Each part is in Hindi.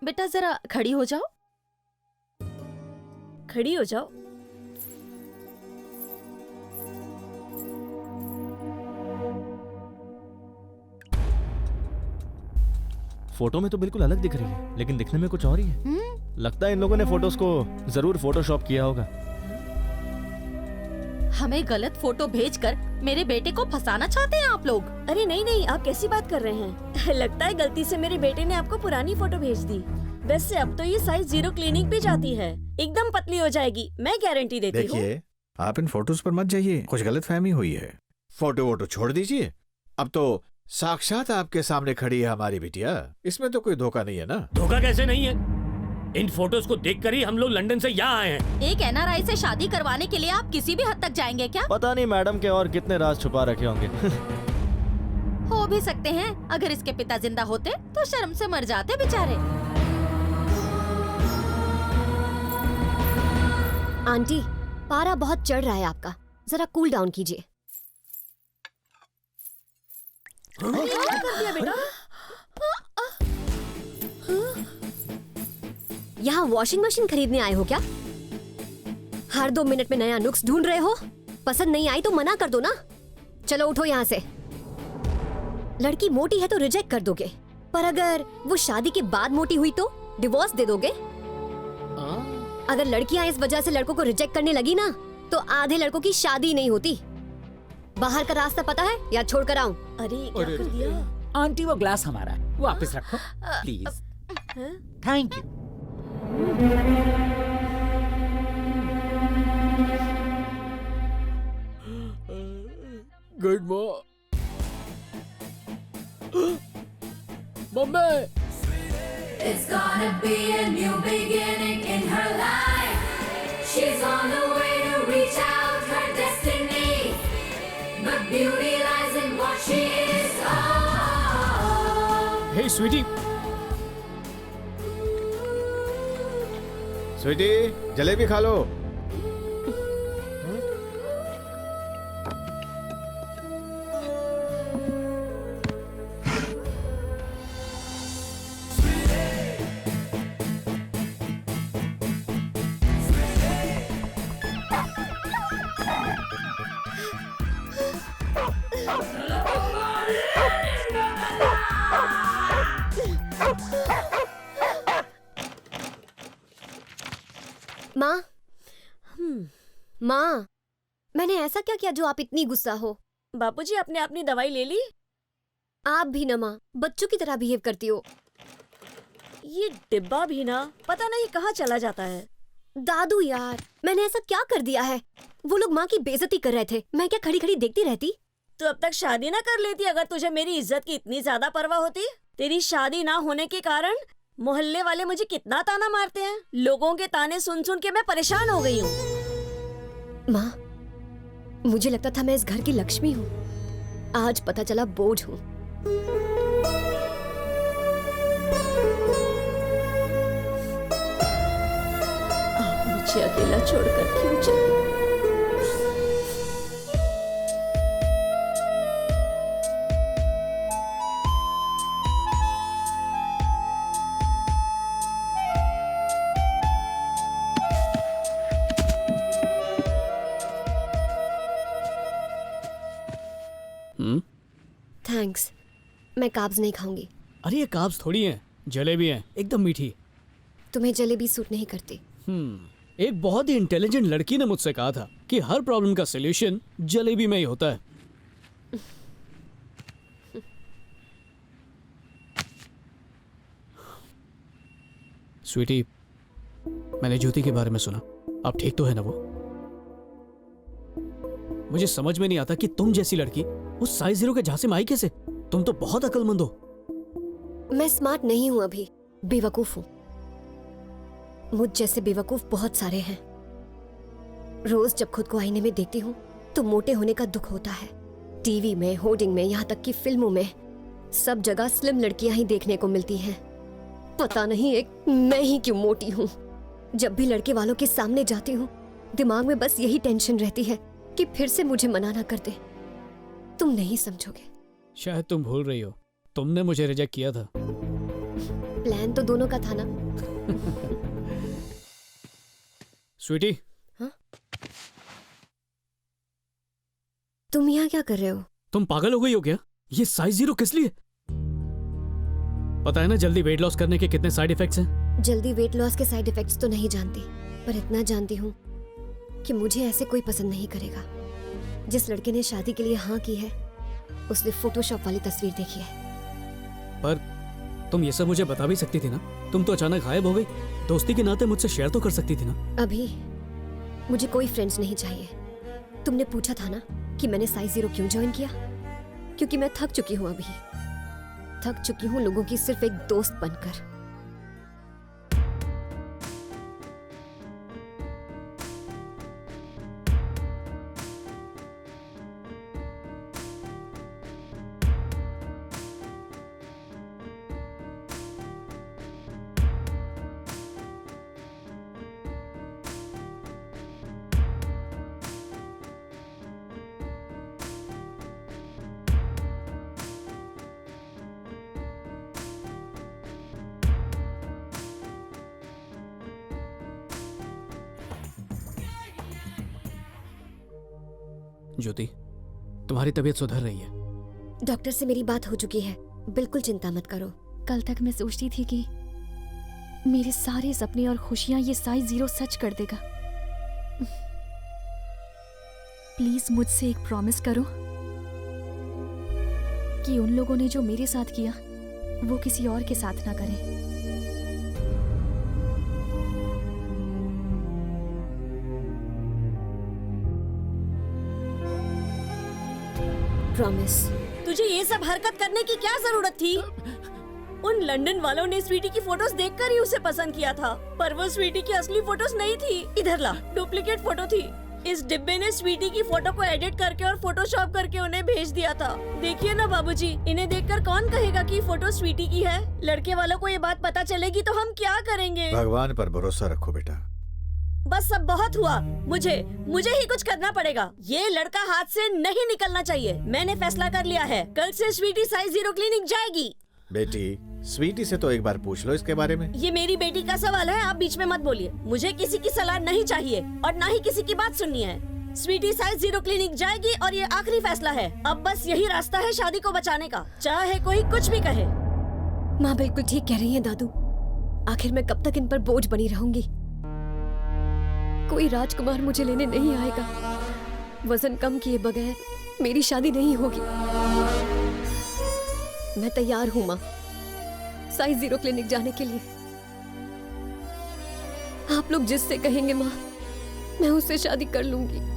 बेटा जरा खड़ी हो जाओ। खड़ी हो जाओ। फोटो में तो बिल्कुल अलग दिख रही है, लेकिन दिखने में कुछ और ही है। लगता है इन लोगों ने फोटोज को जरूर फोटोशॉप किया होगा। हमें गलत फोटो भेजकर मेरे बेटे को फंसाना चाहते हैं आप लोग? अरे नहीं नहीं, आप कैसी बात कर रहे हैं? लगता है गलती से मेरे बेटे ने आपको पुरानी फोटो भेज दी। वैसे अब तो ये साइज 0 क्लिनिक पे जाती है, एकदम पतली हो जाएगी, मैं गारंटी देती हूँ। देखिए, आप इन फोटोज पर मत जाइए, कुछ गलतफहमी हुई है। फोटो वोटो छोड़ दीजिए, अब तो साक्षात आपके सामने खड़ी है हमारी बिटिया, इसमें तो कोई धोखा नहीं है ना। धोखा कैसे नहीं है? इन फोटोज को देखकर ही हम लोग लंदन से यहाँ आए हैं। एक एनआरआई से शादी करवाने के लिए आप किसी भी हद तक जाएंगे क्या? पता नहीं मैडम के और कितने राज छुपा रखे होंगे। हो भी सकते हैं। अगर इसके पिता जिंदा होते तो शर्म से मर जाते बेचारे। आंटी, पारा बहुत चढ़ रहा है आपका, जरा कूल डाउन कीजिए। क्या कर दिया बेटा? यहाँ वॉशिंग मशीन खरीदने आए हो क्या? हर 2 मिनट में नया नुक्स ढूंढ रहे हो? पसंद नहीं आई तो मना कर दो ना। चलो उठो यहाँ से। लड़की मोटी है तो रिजेक्ट कर दोगे, पर अगर वो शादी के बाद मोटी हुई तो डिवोर्स दे दोगे। अगर लड़कियां इस वजह से लड़कों को रिजेक्ट करने लगी ना, तो आधे लड़कों की शादी नहीं होती। बाहर का रास्ता पता है या छोड़ कर आऊं? अरे क्या कर दिया? आंटी वो ग्लास हमारा है, वापस रखो please. Thank you. Good mummy. It's gonna be a new beginning in her life. She's on the way to reach out her destiny. But beauty lies in what she is. Oh. Hey sweetie. Sweetie, jalebi खा लो। माँ, माँ, मैंने ऐसा क्या किया जो आप इतनी गुस्सा हो? बापूजी, आपने अपनी दवाई ले ली? आप भी ना माँ, बच्चों की तरह बिहेव करती हो। ये डिब्बा भी ना पता नहीं कहाँ चला जाता है। दादू यार, मैंने ऐसा क्या कर दिया है? वो लोग माँ की बेइज्जती कर रहे थे, मैं क्या खड़ी खड़ी देखती रहती? तो अब तक शादी ना कर लेती अगर तुझे मेरी इज्जत की इतनी ज्यादा परवाह होती। तेरी शादी ना होने के कारण मोहल्ले वाले मुझे कितना ताना मारते हैं। लोगों के ताने सुन सुन के मैं परेशान हो गई हूँ। माँ, मुझे लगता था मैं इस घर की लक्ष्मी हूँ, आज पता चला बोझ हूँ। आप मुझे अकेला छोड़कर क्यों चले? थैंक्स, मैं कार्ब्स नहीं खाऊंगी। अरे ये कार्ब्स थोड़ी हैं, जलेबी हैं, एकदम मीठी। तुम्हें जलेबी सूट नहीं करती। एक बहुत ही इंटेलिजेंट लड़की ने मुझसे कहा था कि हर प्रॉब्लम का सलूशन जलेबी में ही होता है। स्वीटी, मैंने ज्योति के बारे में सुना, अब ठीक तो है ना वो? मुझे समझ में नहीं आता कि तुम जैसी लड़की उस साइज 0 के झांसे में आई कैसे? तुम तो बहुत अक्लमंद हो। मैं स्मार्ट नहीं हूं, अभी बेवकूफ हूं। मुझ जैसे बेवकूफ बहुत सारे हैं। रोज जब खुद को आईने में देखती हूँ तो मोटे होने का दुख होता है। टीवी में, होर्डिंग में, यहाँ तक कि फिल्मों में सब जगह स्लिम लड़कियां ही देखने को मिलती हैं। पता नहीं एक मैं ही क्यों मोटी हूँ। जब भी लड़के वालों के सामने जाती हूँ दिमाग में बस यही टेंशन रहती है कि फिर से मुझे मना ना कर दे। तुम नहीं समझोगे। शायद तुम भूल रही हो, तुमने मुझे रिजेक्ट किया था। प्लान तो दोनों का था ना। स्वीटी, तुम यहाँ क्या कर रहे हो? तुम पागल हो गई हो क्या? ये साइज 0 किस लिए? पता है ना जल्दी वेट लॉस करने के कितने साइड इफेक्ट्स हैं? जल्दी वेट लॉस के साइड इफेक्ट्स तो नहीं जानती, पर इतना जानती हूँ कि मुझे ऐसे कोई पसंद नहीं करेगा। जिस लड़के ने शादी के लिए हाँ की है, उसने फोटोशॉप वाली तस्वीर देखी है। पर तुम ये सब मुझे बता भी सकती थी ना। तुम तो अचानक गायब हो गई। दोस्ती के नाते मुझसे शेयर तो कर सकती थी ना। अभी मुझे कोई फ्रेंड्स नहीं चाहिए। तुमने पूछा था ना कि मैंने साइज 0 क्यों ज्वाइन किया? क्योंकि मैं थक चुकी हूँ। अभी थक चुकी हूँ लोगों की सिर्फ एक दोस्त बनकर। ज्योति, तुम्हारी तबीयत सुधर रही है। डॉक्टर से मेरी बात हो चुकी है, बिल्कुल चिंता मत करो। कल तक मैं सोचती थी कि मेरे सारे सपने और खुशियां ये साइज 0 सच कर देगा। प्लीज मुझसे एक प्रॉमिस करो कि उन लोगों ने जो मेरे साथ किया वो किसी और के साथ ना करें। प्रॉमिस। तुझे ये सब हरकत करने की क्या जरूरत थी? उन लंदन वालों ने स्वीटी की फोटोज देखकर ही उसे पसंद किया था, पर वो स्वीटी की असली फोटोज नहीं थी। इधर ला, डुप्लीकेट फोटो थी। इस डिब्बे ने स्वीटी की फोटो को एडिट करके और फोटोशॉप करके उन्हें भेज दिया था। देखिए ना बाबूजी, इन्हें देखकर कौन कहेगा कि फोटो स्वीटी की है? लड़के वालों को ये बात पता चलेगी तो हम क्या करेंगे? भगवान पर भरोसा रखो बेटा। बस सब बहुत हुआ। मुझे ही कुछ करना पड़ेगा। ये लड़का हाथ से नहीं निकलना चाहिए। मैंने फैसला कर लिया है, कल से स्वीटी साइज 0 क्लिनिक जाएगी। बेटी, स्वीटी से तो एक बार पूछ लो इसके बारे में। ये मेरी बेटी का सवाल है, आप बीच में मत बोलिए। मुझे किसी की सलाह नहीं चाहिए और ना ही किसी की बात सुननी है। स्वीटी साइज 0 क्लिनिक जाएगी और ये आखिरी फैसला है। अब बस यही रास्ता है शादी को बचाने का, चाहे कोई कुछ भी कहे। माँ बिल्कुल ठीक कह रही है दादू। आखिर मैं कब तक इन पर बोझ बनी रहूंगी? कोई राजकुमार मुझे लेने नहीं आएगा। वजन कम किए बगैर मेरी शादी नहीं होगी। मैं तैयार हूँ माँ, साइज 0 क्लिनिक जाने के लिए। आप लोग जिससे कहेंगे माँ, मैं उससे शादी कर लूंगी।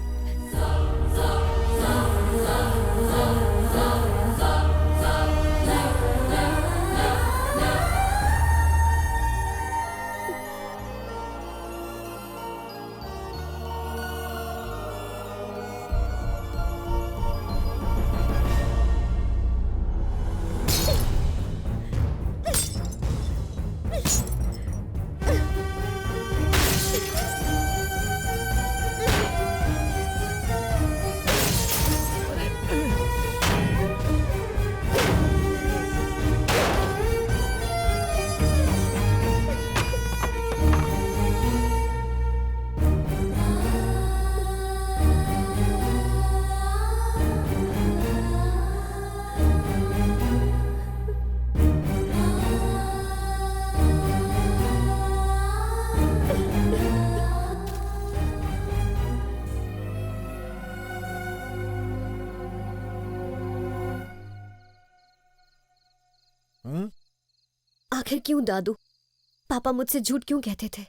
आखिर क्यों दादू? पापा मुझसे झूठ क्यों कहते थे?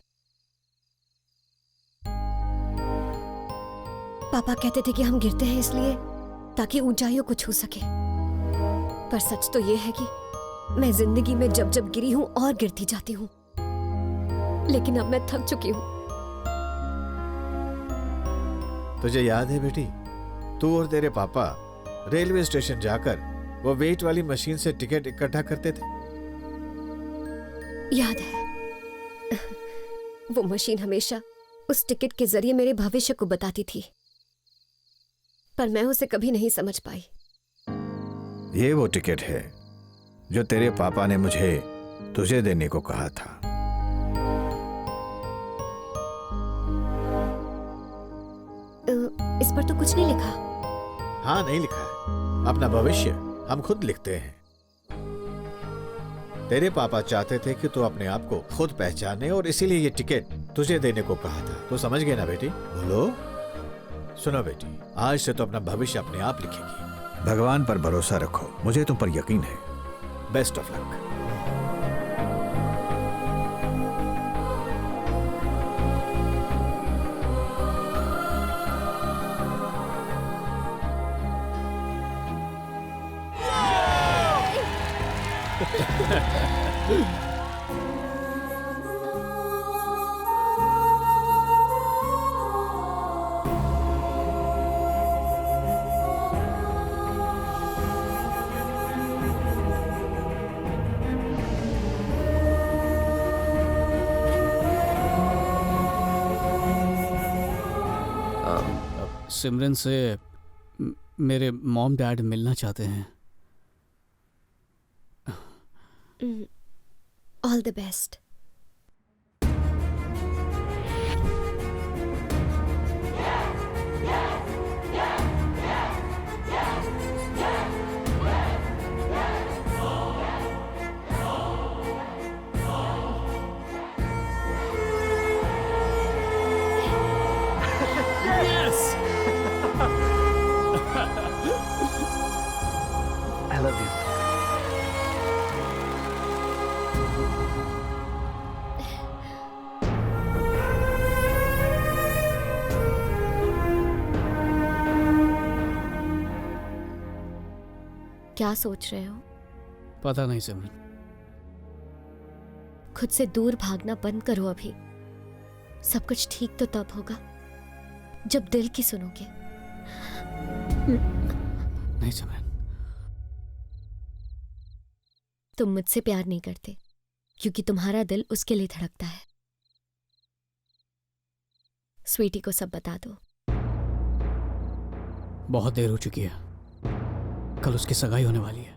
पापा कहते थे कि हम गिरते हैं इसलिए ताकि ऊंचाइयों को छू सके। पर सच तो ये है कि मैं जिंदगी में जब जब गिरी हूं और गिरती जाती हूं। लेकिन अब मैं थक चुकी हूं। तुझे याद है बेटी, तू और तेरे पापा रेलवे स्टेशन जाकर वो वेट वाली मशीन से टिकट इकट्ठा करते थे? याद है। वो मशीन हमेशा उस टिकट के जरिए मेरे भविष्य को बताती थी, पर मैं उसे कभी नहीं समझ पाई। ये वो टिकट है जो तेरे पापा ने मुझे तुझे देने को कहा था। इस पर तो कुछ नहीं लिखा। हाँ, नहीं लिखा है। अपना भविष्य हम खुद लिखते हैं। तेरे पापा चाहते थे कि तू अपने आप को खुद पहचाने और इसीलिए ये टिकट तुझे देने को कहा था। तो समझ गए ना बेटी? बोलो। सुनो बेटी, आज से तो अपना भविष्य अपने आप लिखेगी। भगवान पर भरोसा रखो, मुझे तुम पर यकीन है। Best of luck. सिमरन से मेरे मॉम डैड मिलना चाहते हैं। All the best. I love you. क्या सोच रहे हो? पता नहीं सिमरन। खुद से दूर भागना बंद करो अभी। सब कुछ ठीक तो तब होगा जब दिल की सुनोगे। नहीं सिमरन। तुम मुझसे प्यार नहीं करते क्योंकि तुम्हारा दिल उसके लिए धड़कता है। स्वीटी को सब बता दो। बहुत देर हो चुकी है। कल उसकी सगाई होने वाली है।